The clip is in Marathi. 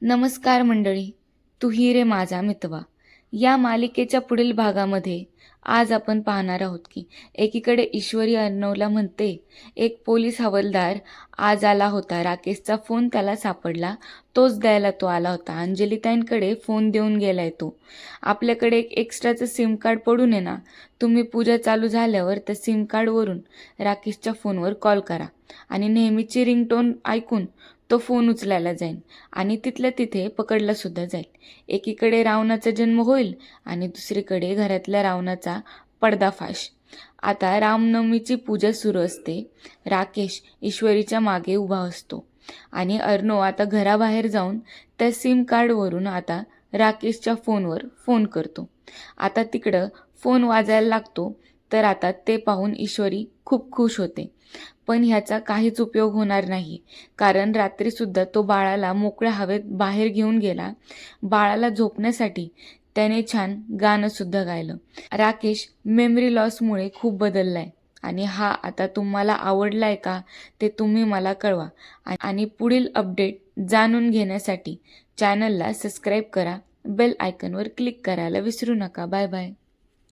नमस्कार मंडळी, तू ही रे माझा मितवा या मालिकेच्या पुढील भागामध्ये आज आपण पाहणार आहोत की एकीकडे ईश्वरी अर्णवला म्हणते, एक पोलीस हवालदार आज आला होता. राकेशचा फोन त्याला सापडला, तोच द्यायला तो आला होता. अंजलीताईंकडे फोन देऊन गेलाय तो. आपल्याकडे एक एक्स्ट्राचं सिम कार्ड पडून आहे ना, तुम्ही पूजा चालू झाल्यावर त्या सिम कार्डवरून राकेशच्या फोनवर कॉल करा आणि नेहमीची रिंगटोन ऐकून तो फोन उचलायला जाईल आणि तिथल्या तिथे पकडला सुद्धा जाईल. एकीकडे रावणाचा जन्म होईल आणि दुसरीकडे घरातल्या रावणाचा पडदाफाश. आता रामनवमीची पूजा सुरू असते. राकेश ईश्वरीच्या मागे उभा असतो आणि अर्णव आता घराबाहेर जाऊन त्या सिम कार्डवरून आता राकेशच्या फोनवर फोन करतो. आता तिकडं फोन वाजायला लागतो. तर आता ते पाहून ईश्वरी खूप खुश होते. पण ह्याचा काहीच उपयोग होणार नाही, कारण रात्रीसुद्धा तो बाळाला मोकळ्या हवेत बाहेर घेऊन गेला. बाळाला झोपण्यासाठी त्याने छान गाणंसुद्धा गायलं. राकेश मेमरी लॉसमुळे खूप बदललाय आणि हा आता तुम्हाला आवडलाय का ते तुम्ही मला कळवा. आणि पुढील अपडेट जाणून घेण्यासाठी चॅनलला सबस्क्राईब करा, बेल आयकॉनवर क्लिक करायला विसरू नका. Bye bye.